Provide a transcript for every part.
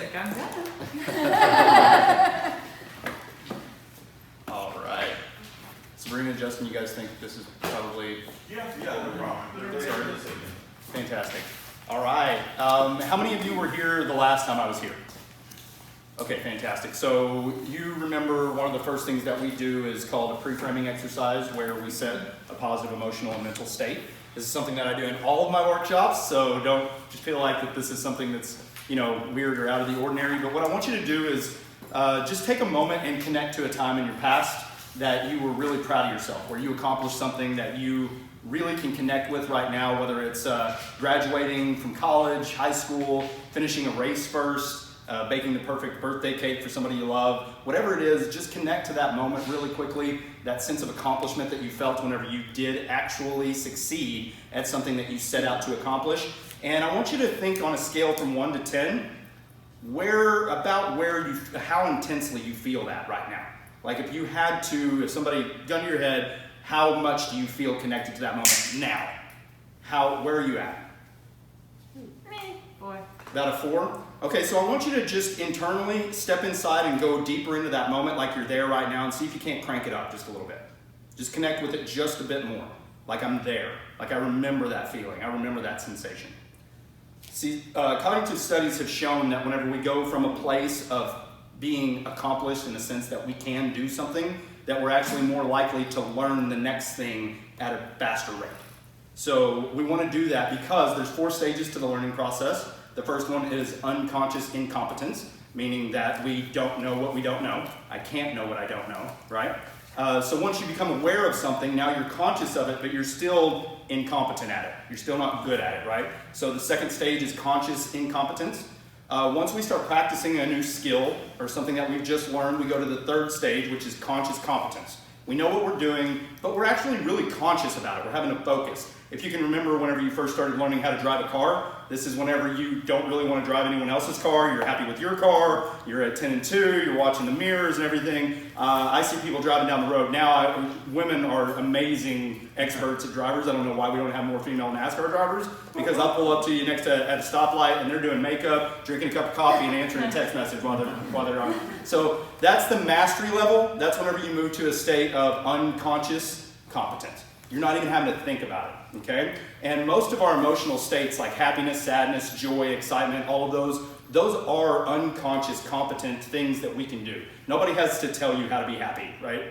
music. I'm done. All right. Sabrina, Justin, you guys think this is probably... Yeah, no problem. Fantastic. All right. How many of you were here the last time I was here? Okay, fantastic. So you remember one of the first things that we do is called a preframing exercise, where we set a positive emotional and mental state. This is something that I do in all of my workshops, so don't just feel like that this is something that's, you know, weird or out of the ordinary. But what I want you to do is just take a moment and connect to a time in your past that you were really proud of yourself, where you accomplished something that you really can connect with right now, whether it's graduating from college, high school, finishing a race first, baking the perfect birthday cake for somebody you love, whatever it is, just connect to that moment really quickly, that sense of accomplishment that you felt whenever you did actually succeed at something that you set out to accomplish. And I want you to think on a scale from 1 to 10, how intensely you feel that right now. Like if you had to, if somebody gun to your head, how much do you feel connected to that moment now? Where are you at? 4. About a 4? Okay, so I want you to just internally step inside and go deeper into that moment like you're there right now, and see if you can't crank it up just a little bit. Just connect with it just a bit more. Like I'm there. Like I remember that feeling. I remember that sensation. See, cognitive studies have shown that whenever we go from a place of being accomplished in the sense that we can do something, that we're actually more likely to learn the next thing at a faster rate. So we want to do that because there's 4 stages to the learning process. The first one is unconscious incompetence, meaning that we don't know what we don't know. I can't know what I don't know, right? So once you become aware of something, now you're conscious of it, but you're still incompetent at it. You're still not good at it, right? So the second stage is conscious incompetence. Once we start practicing a new skill or something that we've just learned, we go to the third stage, which is conscious competence. We know what we're doing, but we're actually really conscious about it. We're having a focus. If you can remember whenever you first started learning how to drive a car, this is whenever you don't really want to drive anyone else's car, you're happy with your car, you're at 10 and 2, you're watching the mirrors and everything. I see people driving down the road now. Women are amazing experts at drivers. I don't know why we don't have more female NASCAR drivers, because I'll pull up to you at a stoplight and they're doing makeup, drinking a cup of coffee, and answering a text message while they're on. So that's the mastery level. That's whenever you move to a state of unconscious competence. You're not even having to think about it, okay? And most of our emotional states, like happiness, sadness, joy, excitement, all of those are unconscious, competent things that we can do. Nobody has to tell you how to be happy, right?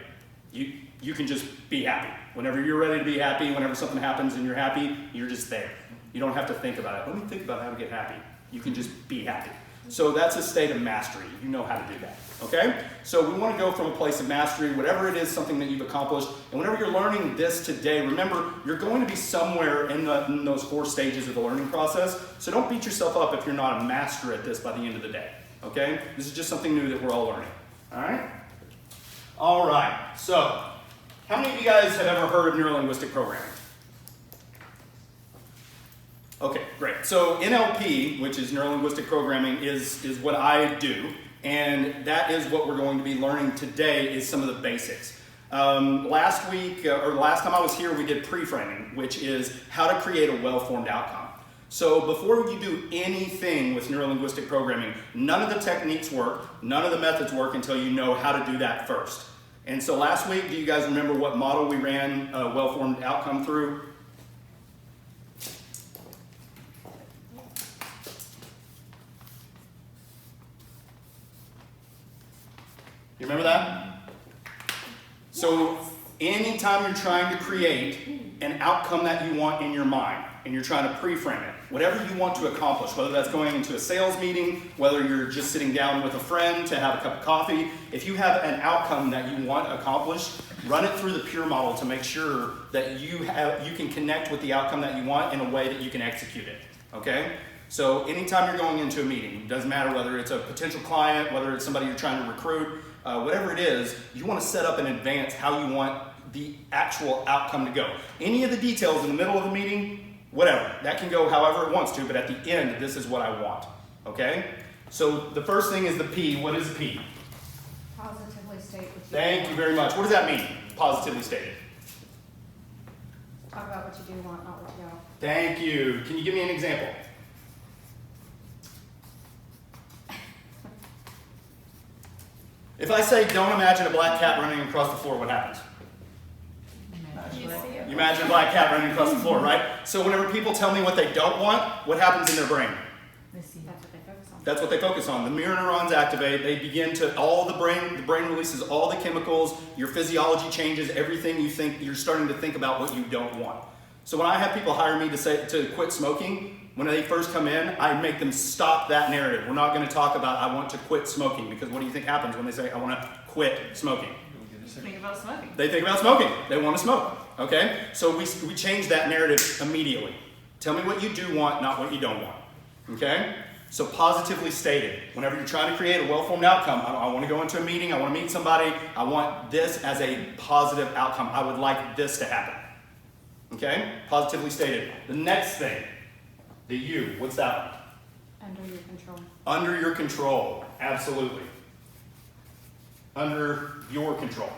You can just be happy. Whenever you're ready to be happy, whenever something happens and you're happy, you're just there. You don't have to think about it. Let me think about how to get happy. You can just be happy. So that's a state of mastery. You know how to do that, okay? So we want to go from a place of mastery, whatever it is, something that you've accomplished. And whenever you're learning this today, remember, you're going to be somewhere in those 4 stages of the learning process. So don't beat yourself up if you're not a master at this by the end of the day, okay? This is just something new that we're all learning, all right? All right, so how many of you guys have ever heard of neuro-linguistic programming? Okay, great. So NLP, which is Neuro-linguistic Programming, is what I do, and that is what we're going to be learning today is some of the basics. Last time I was here, we did Preframing, which is how to create a well-formed outcome. So before you do anything with Neuro-linguistic Programming, none of the techniques work, none of the methods work until you know how to do that first. And so last week, do you guys remember what model we ran a well-formed outcome through? You remember that? So anytime you're trying to create an outcome that you want in your mind, and you're trying to pre-frame it, whatever you want to accomplish, whether that's going into a sales meeting, whether you're just sitting down with a friend to have a cup of coffee, if you have an outcome that you want accomplished, run it through the pure model to make sure that you can connect with the outcome that you want in a way that you can execute it, okay? So anytime you're going into a meeting, it doesn't matter whether it's a potential client, whether it's somebody you're trying to recruit, whatever it is, you want to set up in advance how you want the actual outcome to go. Any of the details in the middle of the meeting, whatever, that can go however it wants to, but at the end, this is what I want, okay? So the first thing is the P. What is the P? Positively state what you Thank you very much. What does that mean, positively stated? Talk about what you do want, not what you don't. Thank you. Can you give me an example? If I say, don't imagine a black cat running across the floor, what happens? You see it. You imagine a black cat running across the floor, right? So whenever people tell me what they don't want, what happens in their brain? That's what they focus on. That's what they focus on. The mirror neurons activate. They begin to, the brain releases all the chemicals, your physiology changes, everything you think, you're starting to think about what you don't want. So when I have people hire me to quit smoking, when they first come in, I make them stop that narrative. We're not going to talk about I want to quit smoking, because what do you think happens when they say I want to quit smoking? Think about smoking. They think about smoking. They want to smoke. Okay? So we change that narrative immediately. Tell me what you do want, not what you don't want. Okay? So positively stated. Whenever you're trying to create a well-formed outcome, I want to go into a meeting, I want to meet somebody, I want this as a positive outcome. I would like this to happen. Okay? Positively stated. The next thing, the you, what's that one? Under your control. Under your control. Absolutely. Under your control.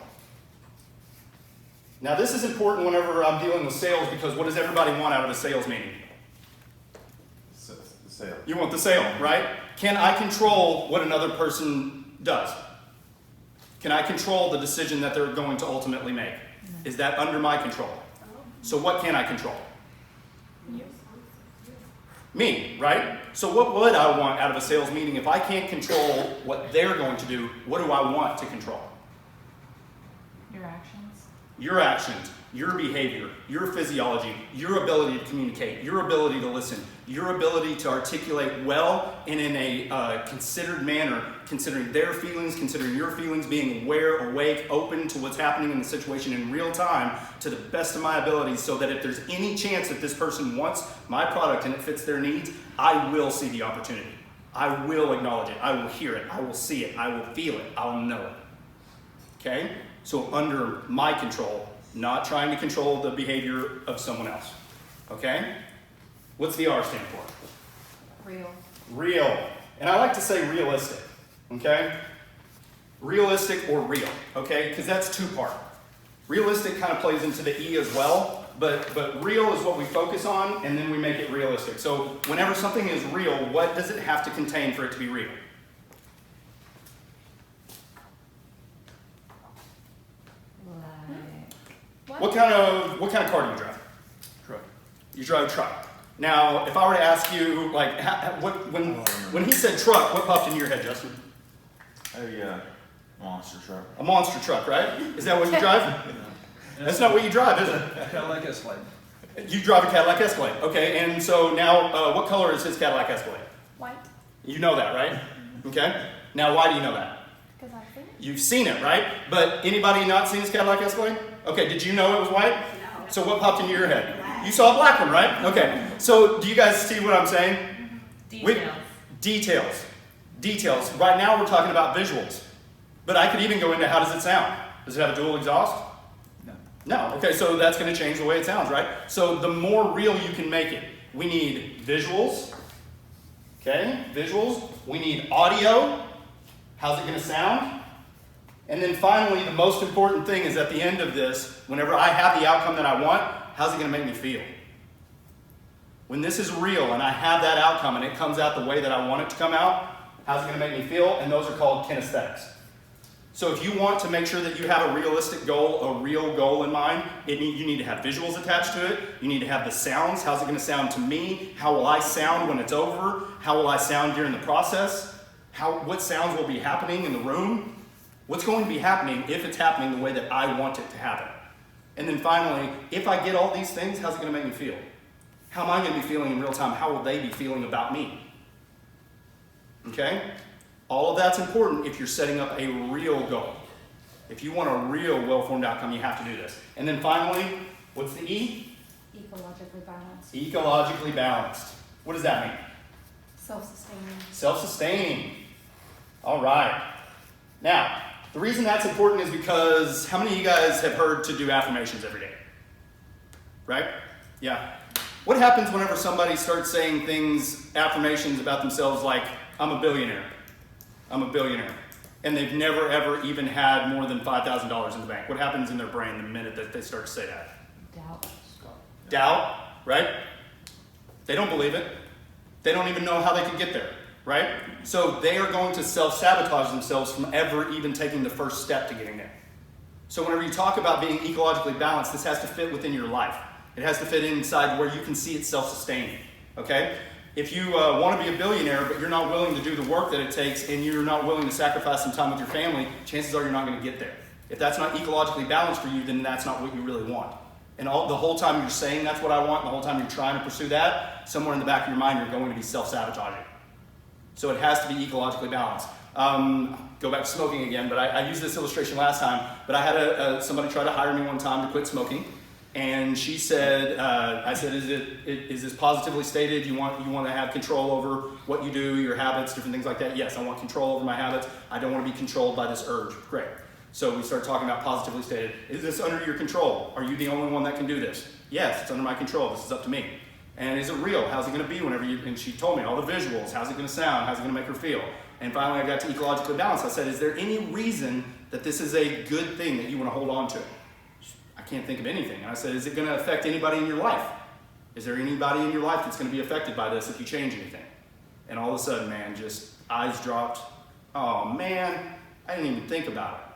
Now this is important whenever I'm dealing with sales, because what does everybody want out of a sales meeting? The sale. You want the sale, right? Can I control what another person does? Can I control the decision that they're going to ultimately make? Is that under my control? So what can I control? Me, right? So what would I want out of a sales meeting? If I can't control what they're going to do, what do I want to control? Your actions. Your actions, your behavior, your physiology, your ability to communicate, your ability to listen, your ability to articulate well and in a considered manner, considering their feelings, considering your feelings, being aware, awake, open to what's happening in the situation in real time to the best of my ability, so that if there's any chance that this person wants my product and it fits their needs, I will see the opportunity. I will acknowledge it. I will hear it. I will see it. I will feel it. I'll know it. Okay? So under my control, not trying to control the behavior of someone else. Okay? What's the R stand for? Real. Real. And I like to say realistic. Okay? Realistic or real. Okay? Because that's two-part. Realistic kind of plays into the E as well, but real is what we focus on, and then we make it realistic. So whenever something is real, what does it have to contain for it to be real? What kind of car do you drive? Truck. You drive a truck. Now, if I were to ask you, like, when he said truck, what popped into your head, Justin? A monster truck. A monster truck, right? Is that what you drive? That's not what you drive, is it? Cadillac Escalade. You drive a Cadillac Escalade. Okay, and so now, what color is his Cadillac Escalade? White. You know that, right? Okay. Now, why do you know that? Because I've seen it. You've seen it, right? But anybody not seen his Cadillac Escalade? Okay, did you know it was white? No. So what popped into your head? You saw a black one, right? Okay. So do you guys see what I'm saying? Details. Details. Right now we're talking about visuals. But I could even go into how does it sound? Does it have a dual exhaust? No. No. Okay, so that's going to change the way it sounds, right? So the more real you can make it, we need visuals. Okay, visuals. We need audio. How's it going to sound? And then finally, the most important thing is at the end of this, whenever I have the outcome that I want, how's it going to make me feel? When this is real and I have that outcome and it comes out the way that I want it to come out, how's it going to make me feel? And those are called kinesthetics. So if you want to make sure that you have a realistic goal, a real goal in mind, you need to have visuals attached to it. You need to have the sounds. How's it going to sound to me? How will I sound when it's over? How will I sound during the process? What sounds will be happening in the room? What's going to be happening if it's happening the way that I want it to happen? And then finally, if I get all these things, how's it going to make me feel? How am I going to be feeling in real time? How will they be feeling about me? Okay? All of that's important if you're setting up a real goal. If you want a real well-formed outcome, you have to do this. And then finally, what's the E? Ecologically balanced. Ecologically balanced. What does that mean? Self-sustaining. Self-sustaining. All right. Now, the reason that's important is because how many of you guys have heard to do affirmations every day? Right? Yeah. What happens whenever somebody starts saying things, affirmations about themselves like, I'm a billionaire. I'm a billionaire. And they've never ever even had more than $5,000 in the bank. What happens in their brain the minute that they start to say that? Doubt. Doubt, right? They don't believe it. They don't even know how they could get there, right? So they are going to self-sabotage themselves from ever even taking the first step to getting there. So whenever you talk about being ecologically balanced, this has to fit within your life. It has to fit inside where you can see it self-sustaining, okay? If you want to be a billionaire, but you're not willing to do the work that it takes, and you're not willing to sacrifice some time with your family, chances are you're not going to get there. If that's not ecologically balanced for you, then that's not what you really want. And the whole time you're saying that's what I want, the whole time you're trying to pursue that, somewhere in the back of your mind you're going to be self-sabotaging. So it has to be ecologically balanced. Go back to smoking again, but I used this illustration last time, but I had somebody try to hire me one time to quit smoking. And she said, I said, is this positively stated? You want to have control over what you do, your habits, different things like that? Yes, I want control over my habits. I don't want to be controlled by this urge. Great. So we started talking about positively stated. Is this under your control? Are you the only one that can do this? Yes, it's under my control. This is up to me. And is it real? How's it going to be whenever you, and she told me all the visuals. How's it going to sound? How's it going to make her feel? And finally I got to ecologically balanced. I said, is there any reason that this is a good thing that you want to hold on to? I can't think of anything. And I said, is it going to affect anybody in your life? Is there anybody in your life that's going to be affected by this if you change anything? And all of a sudden, man, just eyes dropped. Oh man, I didn't even think about it.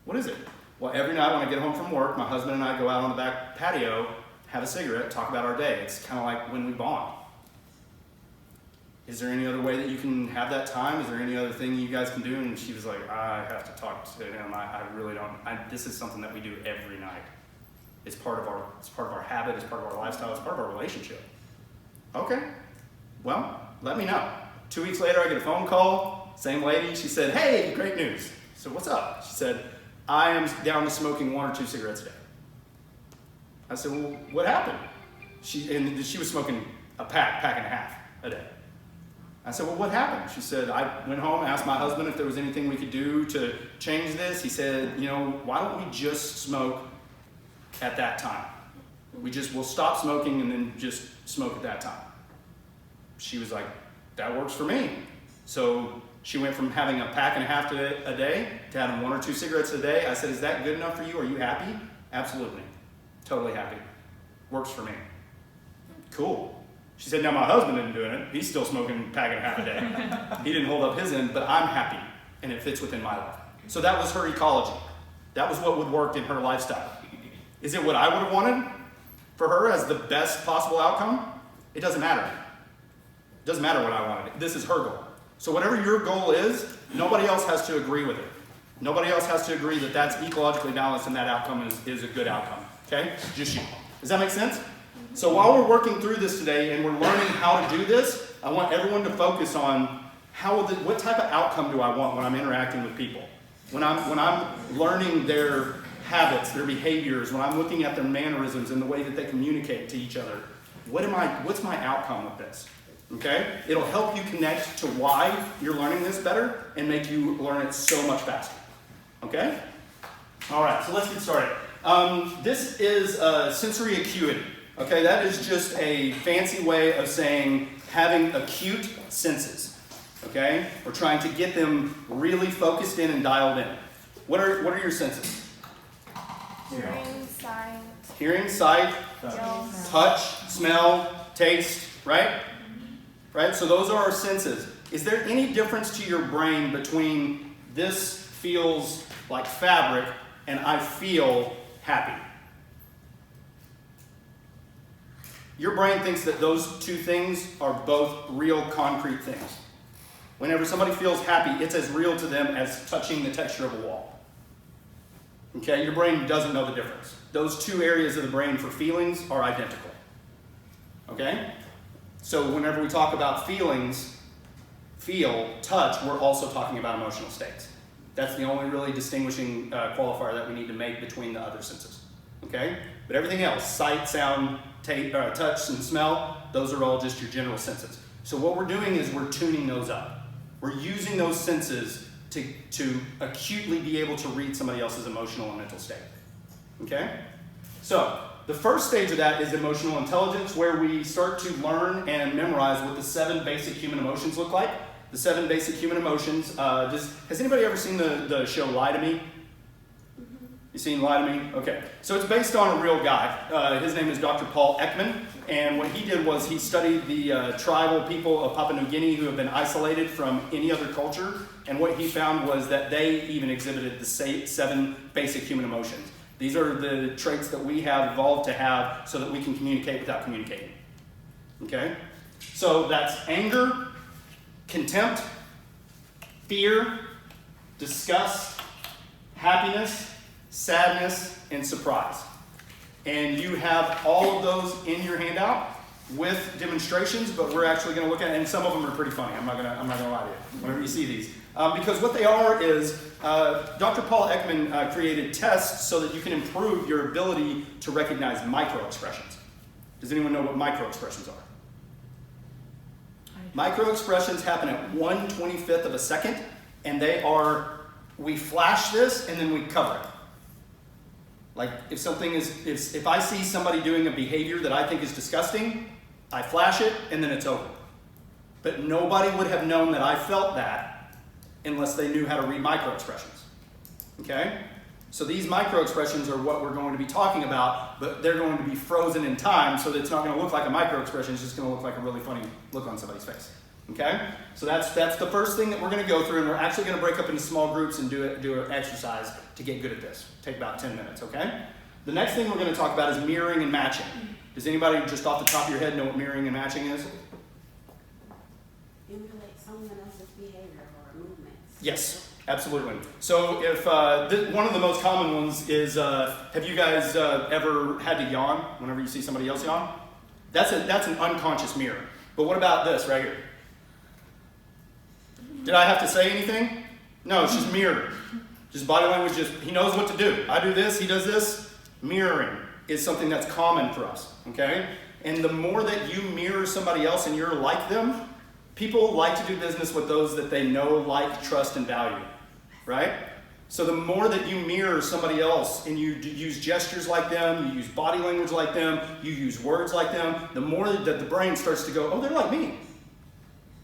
What is it? Well, every night when I get home from work, my husband and I go out on the back patio, have a cigarette, talk about our day. It's kind of like when we bond. Is there any other way that you can have that time? Is there any other thing you guys can do? And she was like, I have to talk to him. I really don't. This is something that we do every night. It's part of our habit. It's part of our lifestyle. It's part of our relationship. Okay. Well, let me know. 2 weeks later, I get a phone call. Same lady. She said, hey, great news. So what's up? She said, I am down to smoking 1 or 2 cigarettes a day. I said, well, what happened? She was smoking a pack and a half a day. I said, well, what happened? She said, I went home, asked my husband if there was anything we could do to change this. He said, why don't we just smoke at that time? We'll stop smoking and then just smoke at that time. She was like, that works for me. So she went from having a pack and a half a day to having 1 or 2 cigarettes a day. I said, is that good enough for you? Are you happy? Absolutely. Totally happy. Works for me. Cool. She said, now my husband isn't doing it. He's still smoking a pack and a half a day. He didn't hold up his end, but I'm happy, and it fits within my life. So that was her ecology. That was what would work in her lifestyle. Is it what I would have wanted for her as the best possible outcome? It doesn't matter. It doesn't matter what I wanted. This is her goal. So whatever your goal is, nobody else has to agree with it. Nobody else has to agree that that's ecologically balanced and that outcome is a good outcome. Okay? Just you. Does that make sense? So while we're working through this today and we're learning how to do this, I want everyone to focus on what type of outcome do I want when I'm interacting with people? When I'm learning their habits, their behaviors, when I'm looking at their mannerisms and the way that they communicate to each other, what's my outcome with this? Okay? It'll help you connect to why you're learning this better and make you learn it so much faster. Okay? All right, so let's get started. This is sensory acuity. Okay, that is just a fancy way of saying having acute senses. Okay? We're trying to get them really focused in and dialed in. What are your senses? Hearing, sight, touch, smell, taste, right? Right? So those are our senses. Is there any difference to your brain between this feels like fabric and I feel happy? Your brain thinks that those two things are both real concrete things. Whenever somebody feels happy, it's as real to them as touching the texture of a wall. Okay, your brain doesn't know the difference. Those two areas of the brain for feelings are identical. Okay? So whenever we talk about feelings, touch, we're also talking about emotional states. That's the only really distinguishing qualifier that we need to make between the other senses. Okay? But everything else, sight, sound, touch, and smell, those are all just your general senses. So what we're doing is we're tuning those up. We're using those senses to acutely be able to read somebody else's emotional and mental state. Okay? So the first stage of that is emotional intelligence, where we start to learn and memorize what the 7 basic human emotions look like. The 7 basic human emotions. Has anybody ever seen the show Lie to Me? You seen Lie to Me? Okay. So it's based on a real guy. His name is Dr. Paul Ekman. And what he did was he studied the tribal people of Papua New Guinea who have been isolated from any other culture. And what he found was that they even exhibited the 7 basic human emotions. These are the traits that we have evolved to have so that we can communicate without communicating. Okay? So that's anger, contempt, fear, disgust, happiness, sadness, and surprise. And you have all of those in your handout with demonstrations, but we're actually going to look at it, and some of them are pretty funny. I'm not going to lie to you whenever you see these. Because what they are is, Dr. Paul Ekman created tests so that you can improve your ability to recognize micro-expressions. Does anyone know what micro-expressions are? Micro-expressions happen at 1/25th of a second, and they are, we flash this and then we cover it. Like if something if I see somebody doing a behavior that I think is disgusting, I flash it and then it's over. But nobody would have known that I felt that unless they knew how to read micro-expressions. Okay? So these micro-expressions are what we're going to be talking about, but they're going to be frozen in time so that it's not going to look like a micro-expression, it's just going to look like a really funny look on somebody's face. Okay? So that's the first thing that we're going to go through, and we're actually going to break up into small groups and do an exercise to get good at this. Take about 10 minutes, okay? The next thing we're going to talk about is mirroring and matching. Does anybody just off the top of your head know what mirroring and matching is? Emulate someone else's behavior or movements. Yes. Absolutely. So if one of the most common ones is, have you guys ever had to yawn whenever you see somebody else yawn? That's an unconscious mirror. But what about this right here? Did I have to say anything? No, it's just mirroring. Just body language, he knows what to do. I do this, he does this. Mirroring is something that's common for us, okay? And the more that you mirror somebody else and you're like them, people like to do business with those that they know, like, trust, and value. Right? So the more that you mirror somebody else and you use gestures like them, you use body language like them, you use words like them, the more that the brain starts to go, oh, they're like me.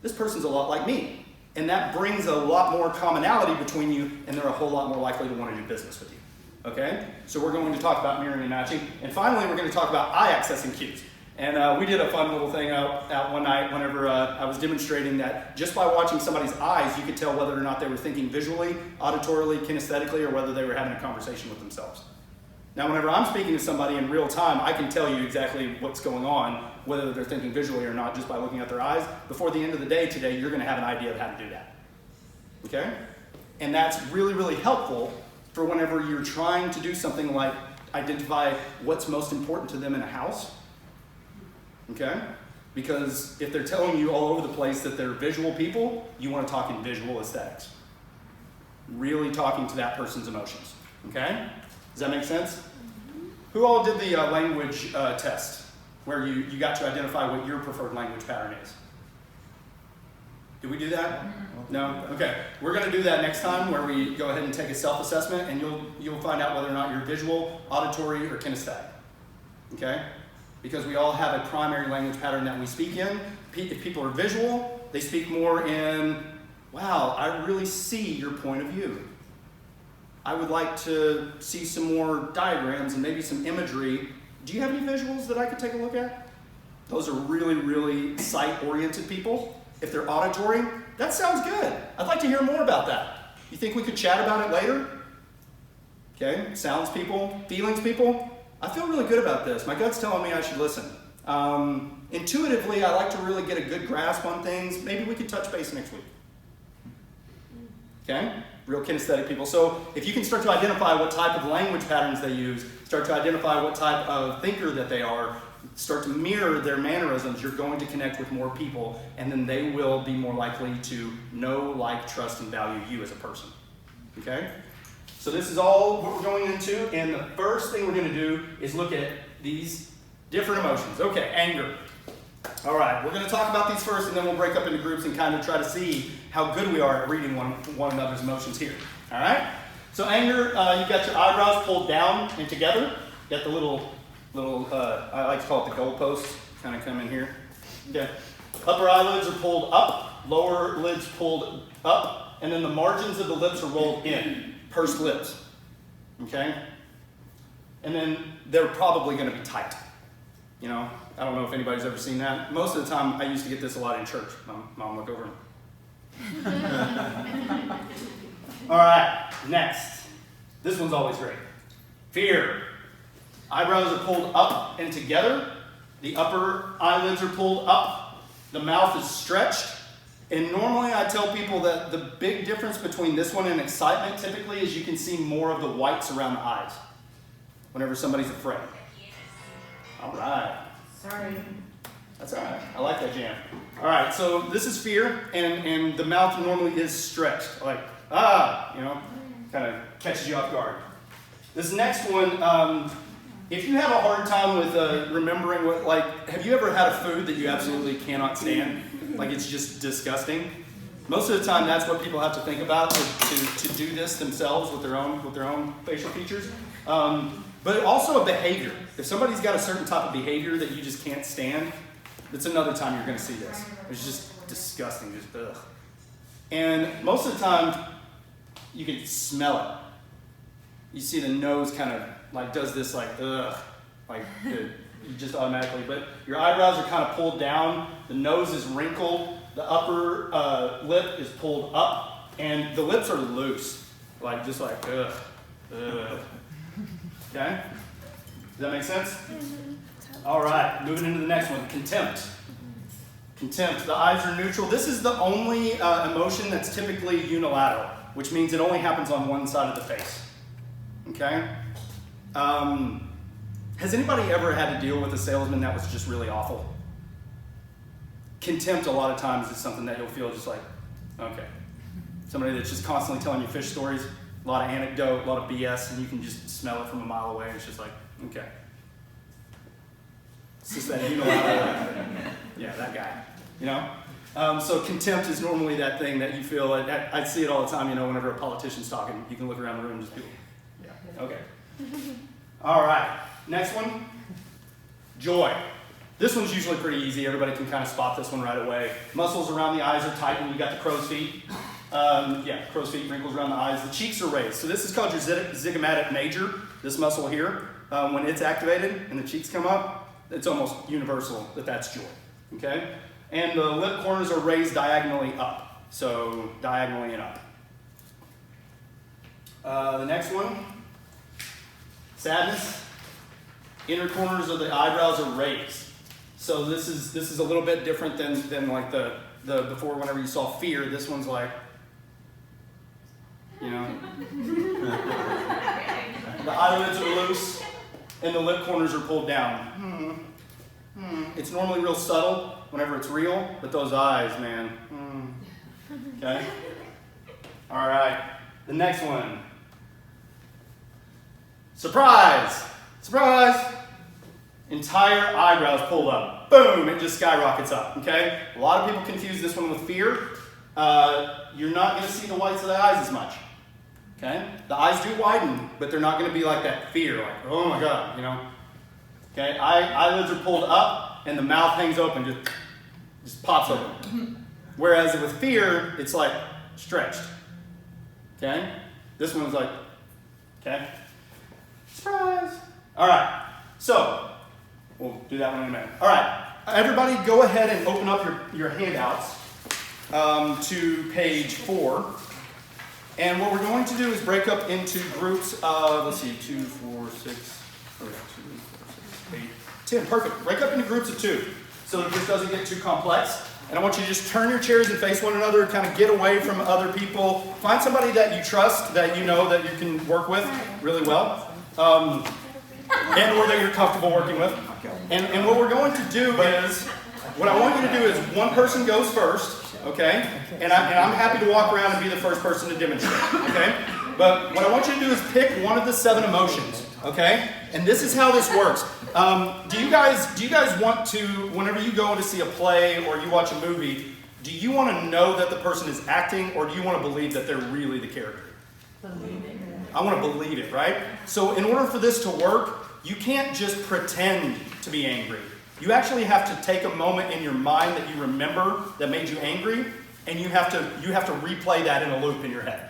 This person's a lot like me. And that brings a lot more commonality between you, and they're a whole lot more likely to want to do business with you. Okay? So we're going to talk about mirroring and matching. And finally, we're going to talk about eye accessing cues. And we did a fun little thing out one night whenever I was demonstrating that just by watching somebody's eyes, you could tell whether or not they were thinking visually, auditorily, kinesthetically, or whether they were having a conversation with themselves. Now, whenever I'm speaking to somebody in real time, I can tell you exactly what's going on, whether they're thinking visually or not, just by looking at their eyes. Before the end of the day today, you're going to have an idea of how to do that. Okay? And that's really, really helpful for whenever you're trying to do something like identify what's most important to them in a house. Okay? Because if they're telling you all over the place that they're visual people, you want to talk in visual aesthetics. Really talking to that person's emotions. Okay? Does that make sense? Mm-hmm. Who all did the language test, where you got to identify what your preferred language pattern is? Did we do that? No? Okay. We're going to do that next time, where we go ahead and take a self-assessment, and you'll find out whether or not you're visual, auditory, or kinesthetic. Okay? Because we all have a primary language pattern that we speak in. If people are visual, they speak more in, wow, I really see your point of view. I would like to see some more diagrams and maybe some imagery. Do you have any visuals that I could take a look at? Those are really, really sight-oriented people. If they're auditory, that sounds good. I'd like to hear more about that. You think we could chat about it later? Okay, sounds people, feelings people. I feel really good about this. My gut's telling me I should listen. Intuitively, I like to really get a good grasp on things. Maybe we could touch base next week. Okay? Real kinesthetic people. So if you can start to identify what type of language patterns they use, start to identify what type of thinker that they are, start to mirror their mannerisms, you're going to connect with more people, and then they will be more likely to know, like, trust, and value you as a person. Okay? So this is all what we're going into, and the first thing we're going to do is look at these different emotions. Okay, anger. All right, we're going to talk about these first, and then we'll break up into groups and kind of try to see how good we are at reading one another's emotions here. All right? So anger, you've got your eyebrows pulled down and together. You got the little I like to call it the goalposts, kind of come in here. Okay. Upper eyelids are pulled up, lower lids pulled up, and then the margins of the lips are rolled in. Pursed lips. Okay? and then they're probably going to be tight. You know, I don't know if anybody's ever seen that. Most of the time, I used to get this a lot in church. Mom, look over. All right, next. This one's always great. Fear. Eyebrows are pulled up and together. The upper eyelids are pulled up. The mouth is stretched. And normally I tell people that the big difference between this one and excitement typically is you can see more of the whites around the eyes whenever somebody's afraid. All right. Sorry. That's all right. I like that jam. All right, so this is fear, and the mouth normally is stretched, like, you know, kind of catches you off guard. This next one, if you have a hard time with remembering what, like, have you ever had a food that you absolutely cannot stand? Like, it's just disgusting? Most of the time, that's what people have to think about to do this themselves with their own facial features. But also a behavior. If somebody's got a certain type of behavior that you just can't stand, that's another time you're going to see this. It's just disgusting, just ugh. And most of the time, you can smell it. You see the nose kind of like does this like ugh, like you just automatically. But your eyebrows are kind of pulled down. The nose is wrinkled. The upper lip is pulled up, and the lips are loose, like just like ugh, ugh. Okay? Does that make sense? All right, moving into the next one, contempt. Contempt, the eyes are neutral. This is the only emotion that's typically unilateral, which means it only happens on one side of the face. Okay? Has anybody ever had to deal with a salesman that was just really awful? Contempt a lot of times is something that you'll feel just like, okay. Somebody that's just constantly telling you fish stories, a lot of anecdote, a lot of BS, and you can just smell it from a mile away. It's just like, okay. It's just that unilateral, yeah, that guy, you know? So contempt is normally that thing that you feel, I see it all the time, you know, whenever a politician's talking, you can look around the room and just people, yeah, okay. All right, next one, joy. This one's usually pretty easy. Everybody can kind of spot this one right away. Muscles around the eyes are tightened. You got the crow's feet. Crow's feet, wrinkles around the eyes. The cheeks are raised. So this is called your zygomatic major, this muscle here. When it's activated and the cheeks come up, it's almost universal that that's joy, okay? And the lip corners are raised diagonally up, so diagonally and up. The next one, sadness. Inner corners of the eyebrows are raised. So this is a little bit different than like the before whenever you saw fear. This one's like, you know. The eyelids are loose and the lip corners are pulled down. It's normally real subtle whenever it's real, but those eyes, man. Okay? All right. The next one. Surprise! Surprise! Entire eyebrows pulled up. Boom! It just skyrockets up. Okay? A lot of people confuse this one with fear. You're not going to see the whites of the eyes as much. Okay? The eyes do widen, but they're not going to be like that fear, like, oh my God, you know? Okay? Eyelids are pulled up, and the mouth hangs open, just pops open. Whereas with fear, it's like stretched. Okay? This one's like, okay? Surprise! All right. So, we'll do that one in a minute. All right. Everybody go ahead and open up your handouts to page 4. And what we're going to do is break up into groups of, let's see, 2, 4, 6, 8, 10. Perfect. Break up into groups of 2 so that this doesn't get too complex. And I want you to just turn your chairs and face one another, kind of get away from other people. Find somebody that you trust, that you know that you can work with really well, and or that you're comfortable working with. And what we're going to do is, what I want you to do is one person goes first. Okay? And I'm happy to walk around and be the first person to demonstrate. Okay? But what I want you to do is pick one of the 7 emotions. Okay? And this is how this works. Do you guys want to, whenever you go to see a play or you watch a movie, do you want to know that the person is acting, or do you want to believe that they're really the character? Believe it. I want to believe it, right? So in order for this to work, you can't just pretend to be angry. You actually have to take a moment in your mind that you remember that made you angry, and you have to replay that in a loop in your head.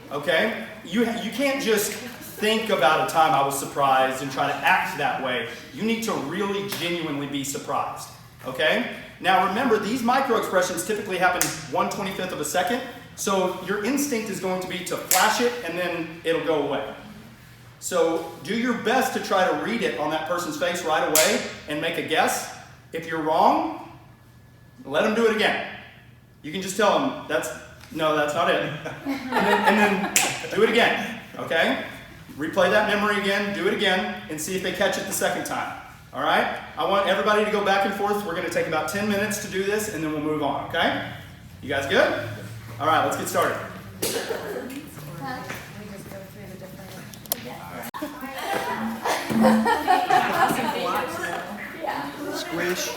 Okay? You can't just think about a time I was surprised and try to act that way. You need to really genuinely be surprised, okay? Now remember, these micro expressions typically happen 1/25th of a second, so your instinct is going to be to flash it and then it'll go away. So do your best to try to read it on that person's face right away and make a guess. If you're wrong, let them do it again. You can just tell them, no, that's not it. And then do it again, okay? Replay that memory again, do it again, and see if they catch it the second time. All right? I want everybody to go back and forth. We're going to take about 10 minutes to do this, and then we'll move on, okay? You guys good? All right, let's get started. We just go through the different. Squish.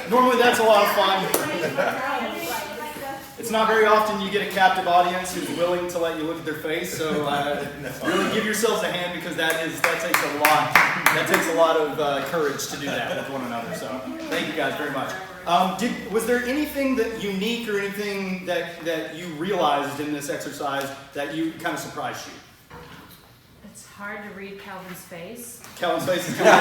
Normally that's a lot of fun. It's not very often you get a captive audience who's willing to let you look at their face, so really give yourselves a hand because that takes a lot of courage to do that with one another. So thank you guys very much. Was there anything that unique or anything that you realized in this exercise that you kind of surprised you? It's hard to read Calvin's face. Calvin's face is kind of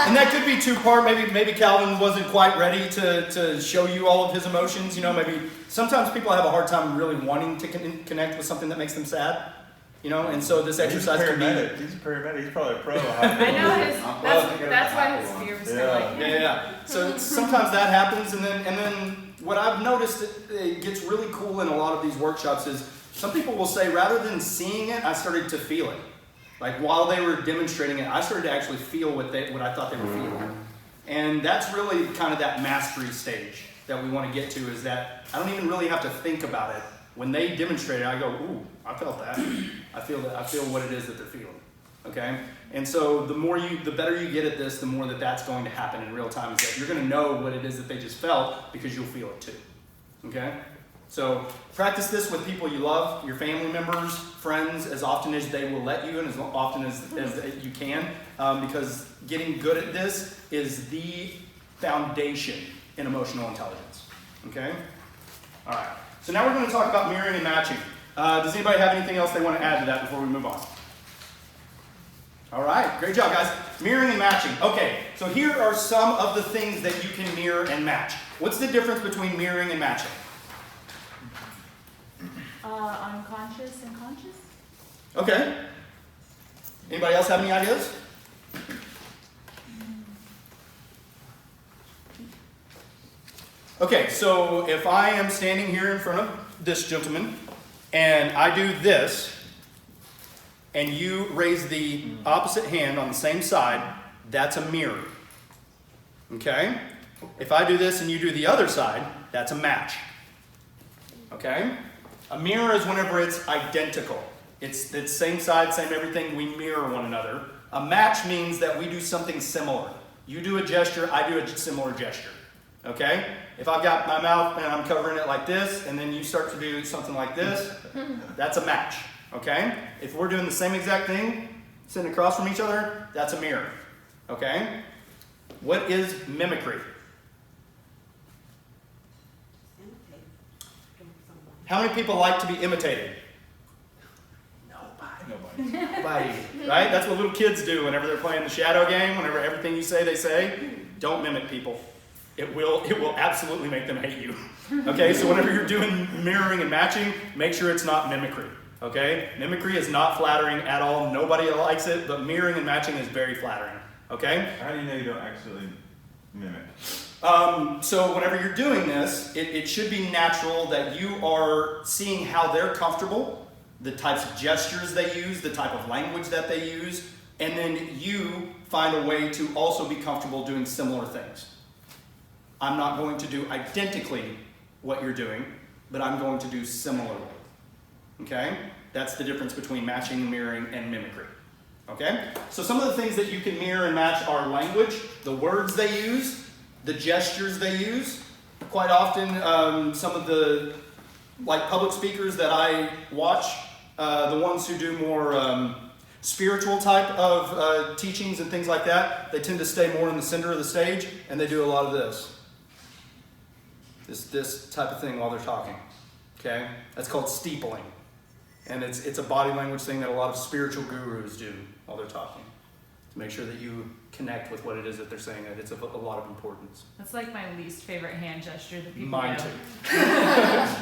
and that could be two-part. Maybe Calvin wasn't quite ready to show you all of his emotions. You know, maybe sometimes people have a hard time really wanting to connect with something that makes them sad. You know, and so this exercise can be. He's a paramedic. He's probably a pro. I know that's why his fear was kind of like. Yeah. So sometimes that happens, and then what I've noticed it gets really cool in a lot of these workshops is some people will say rather than seeing it, I started to feel it. Like while they were demonstrating it, I started to actually feel what I thought they were feeling. And that's really kind of that mastery stage that we want to get to, is that I don't even really have to think about it. When they demonstrate it, I go, ooh, I felt that. I feel what it is that they're feeling. Okay? And so the better you get at this, the more that's going to happen in real time, is that you're going to know what it is that they just felt because you'll feel it too. Okay? So practice this with people you love, your family members, friends, as often as they will let you and as often as you can, because getting good at this is the foundation in emotional intelligence. Okay? All right. So now we're going to talk about mirroring and matching. Does anybody have anything else they want to add to that before we move on? All right. Great job, guys. Mirroring and matching. Okay. So here are some of the things that you can mirror and match. What's the difference between mirroring and matching? Unconscious and conscious? Okay. Anybody else have any ideas? Okay, so if I am standing here in front of this gentleman and I do this and you raise the opposite hand on the same side, that's a mirror. Okay? If I do this and you do the other side, that's a match. Okay? A mirror is whenever it's identical. It's same side, same everything, we mirror one another. A match means that we do something similar. You do a gesture, I do a similar gesture. Okay? If I've got my mouth and I'm covering it like this, and then you start to do something like this, that's a match. Okay? If we're doing the same exact thing, sitting across from each other, that's a mirror. Okay? What is mimicry? How many people like to be imitated? Nobody. Right? That's what little kids do whenever they're playing the shadow game, whenever everything you say, they say. Don't mimic people. It will absolutely make them hate you. Okay, so whenever you're doing mirroring and matching, make sure it's not mimicry. Okay? Mimicry is not flattering at all. Nobody likes it, but mirroring and matching is very flattering. Okay? How do you know you don't actually mimic? So whenever you're doing this, it should be natural that you are seeing how they're comfortable, the types of gestures they use, the type of language that they use, and then you find a way to also be comfortable doing similar things. I'm not going to do identically what you're doing, but I'm going to do similarly. Okay? That's the difference between matching and mirroring and mimicry. Okay? So some of the things that you can mirror and match are language, the words they use, the gestures they use. Quite often, some of the public speakers that I watch, the ones who do more spiritual type of teachings and things like that, they tend to stay more in the center of the stage, and they do a lot of this. This type of thing while they're talking. Okay? That's called steepling. And it's a body language thing that a lot of spiritual gurus do while they're talking, to make sure that you connect with what it is that they're saying, that it's of a lot of importance. That's like my least favorite hand gesture that people Mine do. too.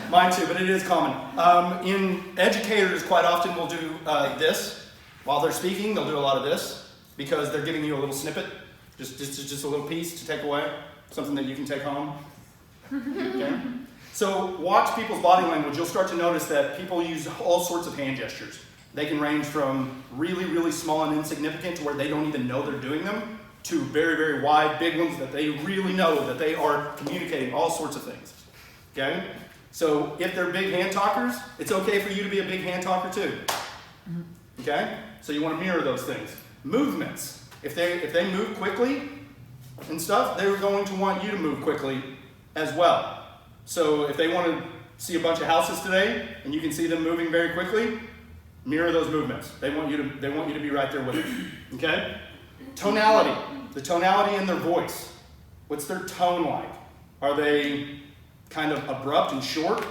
Mine too, but it is common. In educators, quite often will do this. While they're speaking, they'll do a lot of this, because they're giving you a little snippet, just a little piece to take away, something that you can take home. Okay? So watch people's body language. You'll start to notice that people use all sorts of hand gestures. They can range from really, really small and insignificant to where they don't even know they're doing them, to very, very wide, big ones that they really know that they are communicating all sorts of things. Okay? So if they're big hand talkers, it's okay for you to be a big hand talker too. Okay? So you want to mirror those things. Movements. If they move quickly and stuff, they're going to want you to move quickly as well. So if they want to see a bunch of houses today and you can see them moving very quickly, mirror those movements. They want you to be right there with them. Okay? Tonality. The tonality in their voice. What's their tone like? Are they kind of abrupt and short?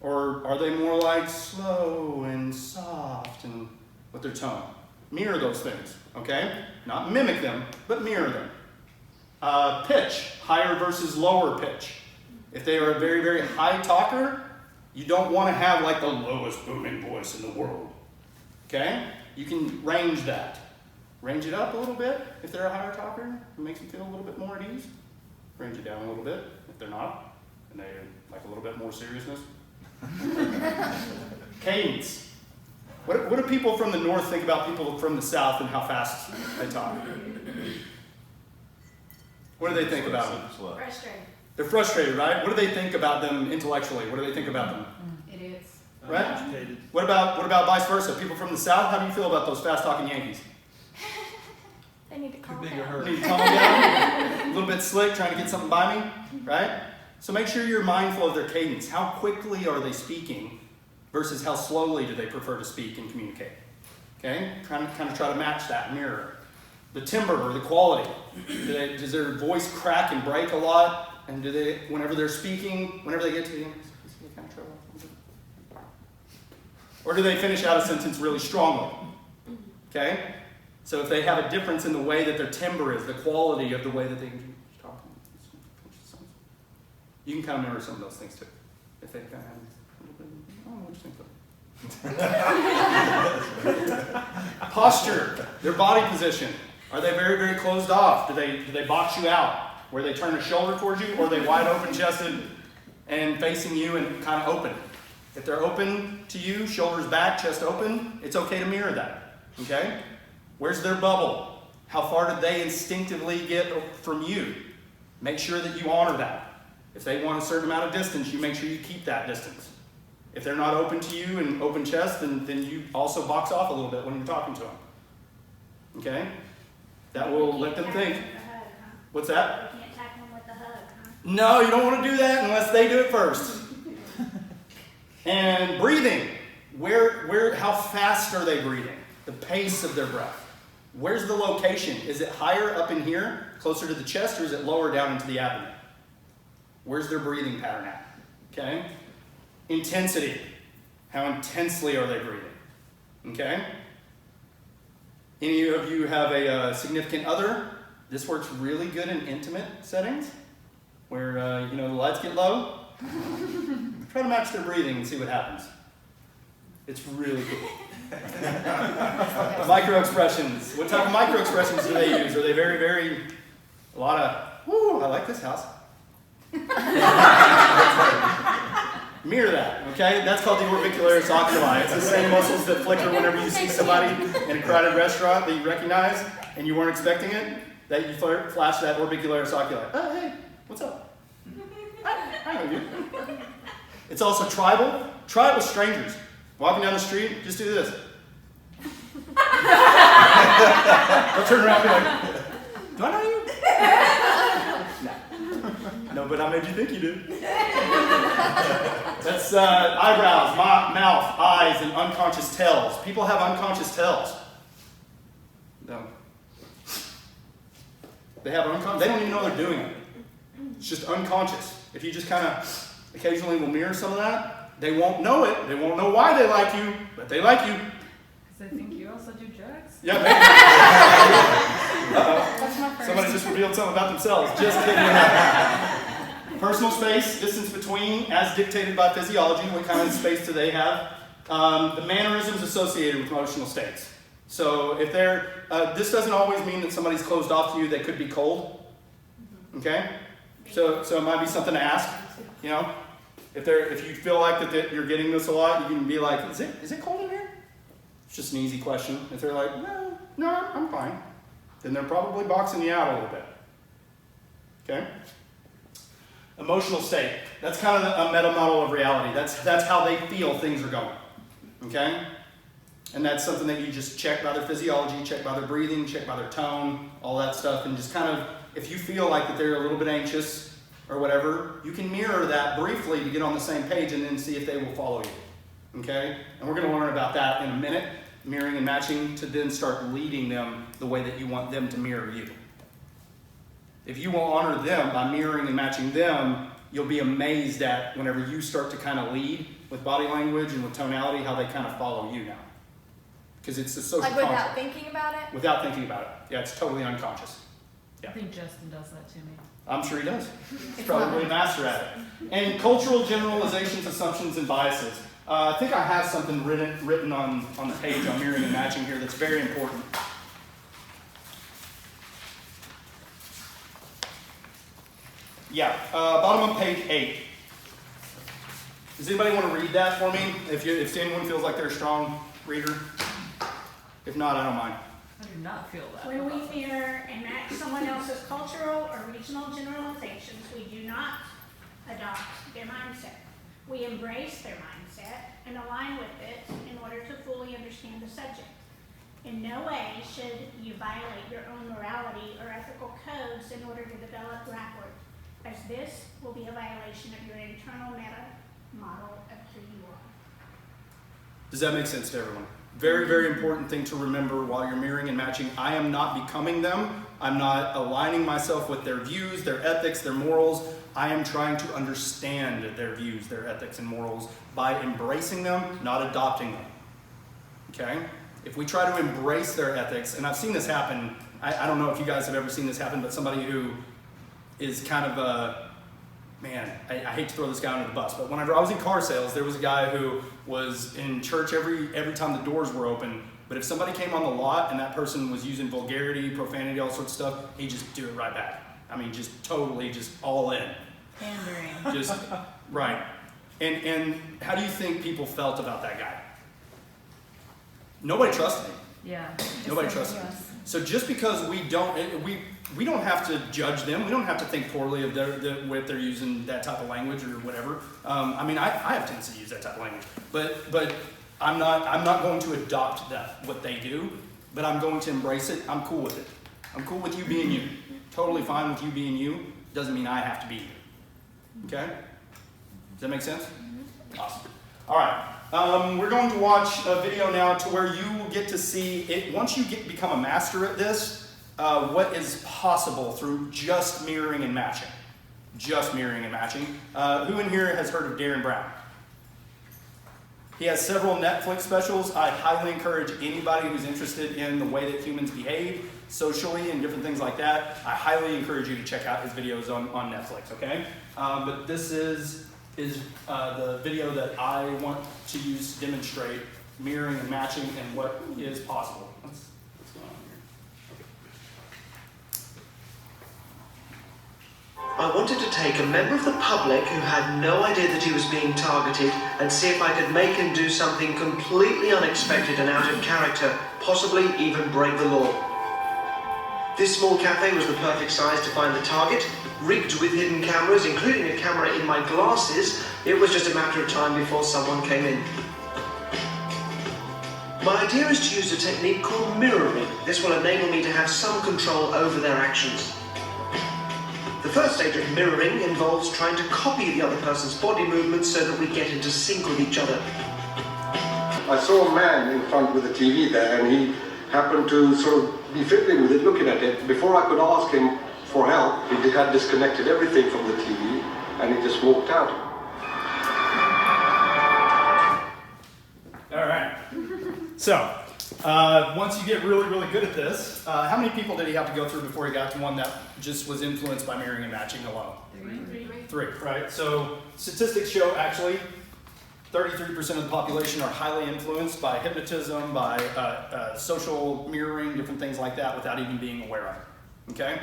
Or are they more like slow and soft and with their tone? Mirror those things. Okay? Not mimic them, but mirror them. Pitch. Higher versus lower pitch. If they are a very, very high talker, you don't want to have like the lowest booming voice in the world. Okay? You can range that. Range it up a little bit if they're a higher talker. It makes them feel a little bit more at ease. Range it down a little bit if they're not, and they like a little bit more seriousness. Cadence. What do people from the north think about people from the south and how fast they talk? What do they think about them? Frustrated. They're frustrated, right? What do they think about them intellectually? What do they think about them? Idiots. Right? Agitated. What about vice versa? People from the south, how do you feel about those fast-talking Yankees? They need to calm Too big a down. hurt. Need to calm down, a little bit slick, trying to get something by me, right? So make sure you're mindful of their cadence. How quickly are they speaking versus how slowly do they prefer to speak and communicate? Okay? Kind of try to match that, mirror. The timbre or the quality. Does their voice crack and break a lot? And do they, whenever they're speaking, whenever they get to the end, kind of trouble? Or do they finish out a sentence really strongly? Okay? So if they have a difference in the way that their timbre is, the quality of the way that they talk, you can kind of mirror some of those things too. If they kind of have a little bit, I don't know what you think of it. Posture, their body position. Are they very, very closed off? Do they box you out? Where they turn a shoulder towards you, or are they wide open chested and facing you and kind of open? If they're open to you, shoulders back, chest open, it's okay to mirror that. Okay? Where's their bubble? How far did they instinctively get from you? Make sure that you honor that. If they want a certain amount of distance, you make sure you keep that distance. If they're not open to you and open chest, then you also box off a little bit when you're talking to them. Okay? That will let them think. What's that? You can't tackle them with the hug, huh? No, you don't want to do that unless they do it first. And breathing. How fast are they breathing? The pace of their breath. Where's the location? Is it higher up in here, closer to the chest, or is it lower down into the abdomen? Where's their breathing pattern at? Okay? Intensity. How intensely are they breathing? Okay? Any of you have a significant other? This works really good in intimate settings where the lights get low. Try to match their breathing and see what happens. It's really cool. Micro expressions. What type of micro expressions do they use? Are they very, very, a lot of, whoo, I like this house. Mirror that, okay? That's called the orbicularis oculi. It's the same muscles that flicker whenever you see somebody in a crowded restaurant that you recognize and you weren't expecting it. That you flash that orbicularis oculi. Oh, hey, what's up? I know you. It's also tribal. Try it with strangers. Walking down the street, just do this. They'll turn around and be like, do I know you? No, but I made you think you did. That's eyebrows, mouth, eyes, and unconscious tells. People have unconscious tells. No. They don't even know they're doing it. It's just unconscious. If you just kind of occasionally will mirror some of that, They won't know it. They won't know why they like you, but they like you. Because I think you also do drugs. Yeah, maybe. Uh-oh. That's my first. Somebody just revealed something about themselves. Just kidding. Personal space, distance between, as dictated by physiology. What kind of space do they have? The mannerisms associated with emotional states. So if they're, this doesn't always mean that somebody's closed off to you. They could be cold. Okay? So it might be something to ask. You know, if you feel like that you're getting this a lot, you can be like, is it cold in here? It's just an easy question. If they're like, no, I'm fine, then they're probably boxing you out a little bit. Okay? Emotional state. That's kind of a meta model of reality. That's how they feel things are going. Okay? And that's something that you just check by their physiology, check by their breathing, check by their tone, all that stuff, and just kind of, if you feel like that they're a little bit anxious or whatever, you can mirror that briefly to get on the same page and then see if they will follow you. Okay? And we're going to learn about that in a minute, mirroring and matching, to then start leading them the way that you want them to mirror you. If you will honor them by mirroring and matching them, you'll be amazed at whenever you start to kind of lead with body language and with tonality, how they kind of follow you now. Because it's a social Like without concept. thinking about it? Without thinking about it. Yeah, it's totally unconscious. I think Justin does that to me. I'm sure he does. He's probably a master at it. And cultural generalizations, assumptions, and biases. I think I have something written on the page on mirroring and matching here that's very important. Yeah, bottom of page 8. Does anybody want to read that for me? If anyone feels like they're a strong reader. If not, I don't mind. I do not feel that. When we mirror and match someone else's cultural or regional generalizations, we do not adopt their mindset. We embrace their mindset and align with it in order to fully understand the subject. In no way should you violate your own morality or ethical codes in order to develop rapport, as this will be a violation of your internal meta model of who you are. Does that make sense to everyone? Very, very important thing to remember while you're mirroring and matching. I am not becoming them. I'm not aligning myself with their views, their ethics, their morals. I am trying to understand their views, their ethics, and morals by embracing them, not adopting them. Okay? If we try to embrace their ethics, and I've seen this happen, I don't know if you guys have ever seen this happen, but somebody who is kind of a, man, I hate to throw this guy under the bus, but whenever I was in car sales, there was a guy who was in church every time the doors were open, but if somebody came on the lot and that person was using vulgarity, profanity, all sorts of stuff, he'd just do it right back. I mean, just totally, just all in. Pandering. Just, right. And how do you think people felt about that guy? Nobody trusted him. Yeah. Nobody trusted him. So just because we don't have to judge them. We don't have to think poorly of if they're using that type of language or whatever. I mean, I have tendency to use that type of language, but I'm not going to adopt what they do, but I'm going to embrace it. I'm cool with it. I'm cool with you being you. Totally fine with you being you. Doesn't mean I have to be you. Okay? Does that make sense? Mm-hmm. Awesome. All right. We're going to watch a video now to where you will get to see it. Once you become a master at this, what is possible through just mirroring and matching. Just mirroring and matching. Who in here has heard of Darren Brown? He has several Netflix specials. I highly encourage anybody who's interested in the way that humans behave socially and different things like that. I highly encourage you to check out his videos on Netflix, okay? But this is the video that I want to use to demonstrate mirroring and matching and what is possible. What's going on here? I wanted to take a member of the public who had no idea that he was being targeted and see if I could make him do something completely unexpected and out of character, possibly even break the law. This small cafe was the perfect size to find the target. Rigged with hidden cameras, including a camera in my glasses, it was just a matter of time before someone came in. My idea is to use a technique called mirroring. This will enable me to have some control over their actions. The first stage of mirroring involves trying to copy the other person's body movements so that we get into sync with each other. I saw a man in front with a TV there, and he happened to sort of be fiddling with it, looking at it. Before I could ask him for help, he had disconnected everything from the TV, and he just walked out. So, once you get really, really good at this, how many people did he have to go through before he got to one that just was influenced by mirroring and matching alone? Three, right? So statistics show actually 33% of the population are highly influenced by hypnotism, by social mirroring, different things like that without even being aware of it, okay?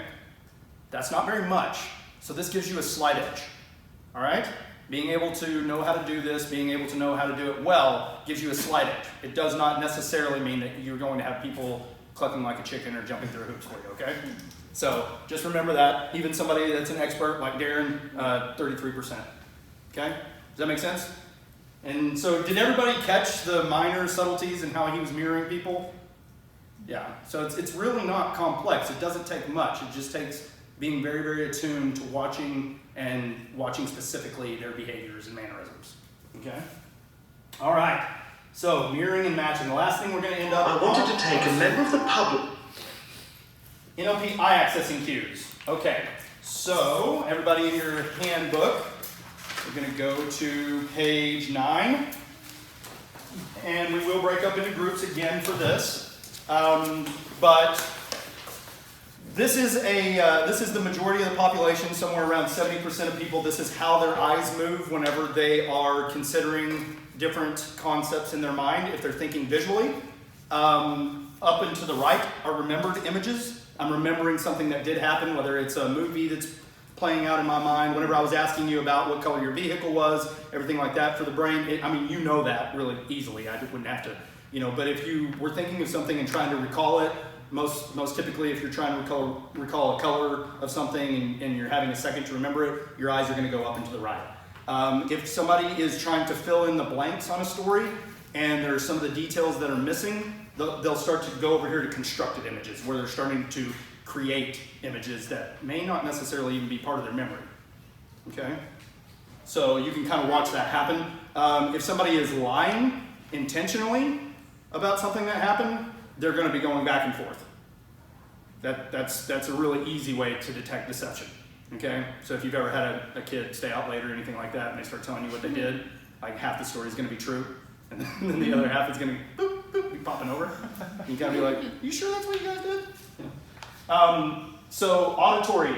That's not very much. So this gives you a slight edge, all right? Being able to know how to do this, being able to know how to do it well, gives you a slight edge. It does not necessarily mean that you're going to have people clucking like a chicken or jumping through hoops for you, okay? So just remember that. Even somebody that's an expert like Darren, 33%, okay? Does that make sense? And so did everybody catch the minor subtleties in how he was mirroring people? Yeah, so it's really not complex. It doesn't take much. It just takes being very, very attuned to watching and watching specifically their behaviors and mannerisms, okay? All right, so mirroring and matching. The last thing we're gonna end up I wanted to take a member of the public. NLP eye accessing cues. Okay, so everybody in your handbook, we're gonna go to page 9, and we will break up into groups again for this, but this is the majority of the population, somewhere around 70% of people. This is how their eyes move whenever they are considering different concepts in their mind, if they're thinking visually. Up and to the right are remembered images. I'm remembering something that did happen, whether it's a movie that's playing out in my mind. Whenever I was asking you about what color your vehicle was, everything like that for the brain, I mean, you know that really easily. I wouldn't have to, but if you were thinking of something and trying to recall it, most typically, if you're trying to recall a color of something and you're having a second to remember it, your eyes are going to go up and to the right. If somebody is trying to fill in the blanks on a story and there's some of the details that are missing, they'll start to go over here to constructed images, where they're starting to create images that may not necessarily even be part of their memory. Okay? So you can kind of watch that happen. If somebody is lying intentionally about something that happened, they're going to be going back and forth. That's a really easy way to detect deception. Okay? So if you've ever had a kid stay out late or anything like that, and they start telling you what they did, like half the story is going to be true, and then the other half is going to boop, boop, be popping over. And you kind of be like, you sure that's what you guys did? Yeah. So auditory.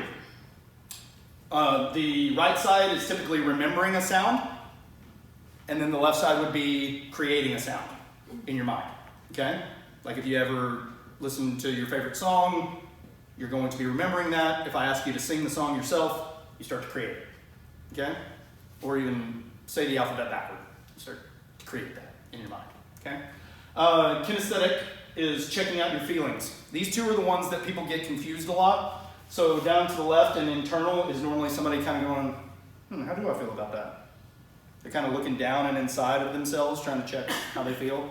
The right side is typically remembering a sound, and then the left side would be creating a sound in your mind. Okay? Like if you ever listen to your favorite song, you're going to be remembering that. If I ask you to sing the song yourself, you start to create it. Okay? Or even say the alphabet backward. You start to create that in your mind. Okay? Kinesthetic is checking out your feelings. These two are the ones that people get confused a lot. So down to the left and internal is normally somebody kind of going, how do I feel about that? They're kind of looking down and inside of themselves, trying to check how they feel.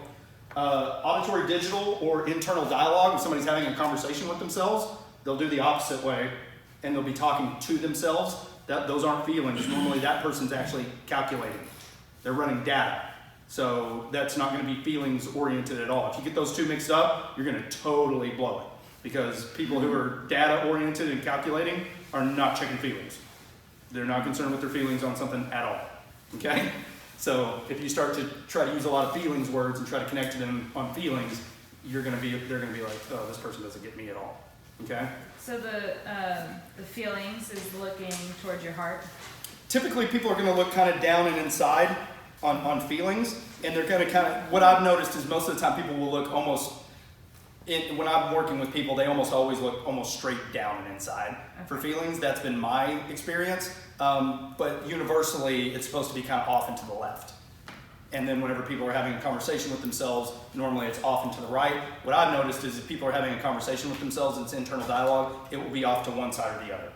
Auditory digital or internal dialogue, if somebody's having a conversation with themselves, they'll do the opposite way and they'll be talking to themselves. Those aren't feelings. Normally that person's actually calculating. They're running data. So that's not going to be feelings oriented at all. If you get those two mixed up, you're going to totally blow it, because people who are data oriented and calculating are not checking feelings. They're not concerned with their feelings on something at all. Okay? So if you start to try to use a lot of feelings words and try to connect to them on feelings, they're going to be like, oh, this person doesn't get me at all. Okay? So the feelings is looking towards your heart? Typically people are going to look kind of down and inside on feelings, and they're going to kind of, what I've noticed is most of the time people will look almost, when I'm working with people, they almost always look almost straight down and inside for feelings. That's been my experience. But universally, it's supposed to be kind of off and to the left. And then whenever people are having a conversation with themselves, normally it's off and to the right. What I've noticed is if people are having a conversation with themselves and it's internal dialogue, it will be off to one side or the other.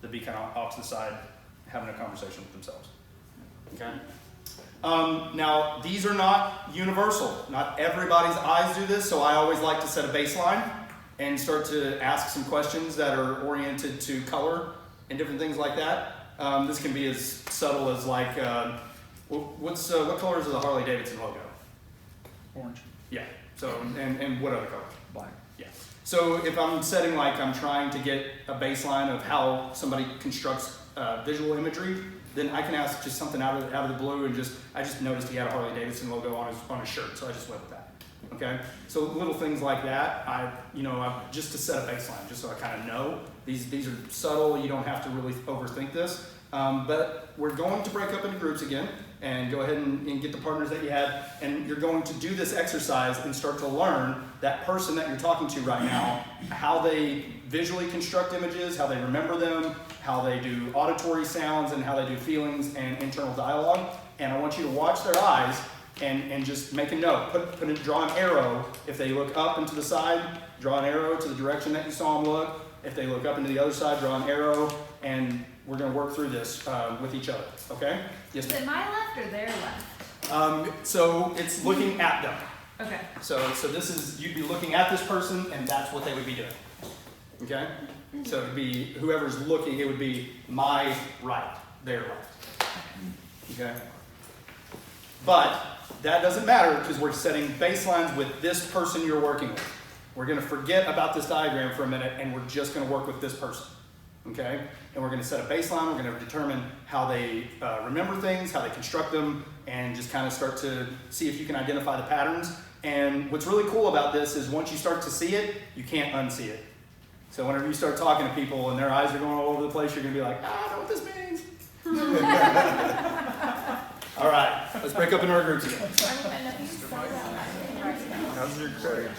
They'll be kind of off to the side having a conversation with themselves. Okay? Now, these are not universal. Not everybody's eyes do this, so I always like to set a baseline and start to ask some questions that are oriented to color and different things like that. This can be as subtle as like, what colors is the Harley Davidson logo? Orange. Yeah. So, and what other color? Black. Yeah. So if I'm setting like I'm trying to get a baseline of how somebody constructs visual imagery, then I can ask just something out of the blue, and I just noticed he had a Harley Davidson logo on his shirt, so I just went with that. Okay, so little things like that, just to set a baseline, just so I kind of know. These are subtle, you don't have to really overthink this. But we're going to break up into groups again and go ahead and get the partners that you had, and you're going to do this exercise and start to learn that person that you're talking to right now, how they visually construct images, how they remember them, how they do auditory sounds, and how they do feelings and internal dialogue. And I want you to watch their eyes and just make a note. Draw an arrow. If they look up and to the side, draw an arrow to the direction that you saw them look. If they look up into the other side, draw an arrow, and we're going to work through this with each other. Okay? Yes, Is ma'am. it my left or their left? So it's looking at them. Okay. So this is, you'd be looking at this person, and that's what they would be doing. Okay? So it'd be whoever's looking, it would be my right, their right. Okay? But that doesn't matter because we're setting baselines with this person you're working with. We're going to forget about this diagram for a minute, and we're just going to work with this person. Okay? And we're going to set a baseline. We're going to determine how they remember things, how they construct them, and just kind of start to see if you can identify the patterns. And what's really cool about this is once you start to see it, you can't unsee it. So whenever you start talking to people and their eyes are going all over the place, you're going to be like, I know what this means. All right, let's break up into our groups again. How's your credit?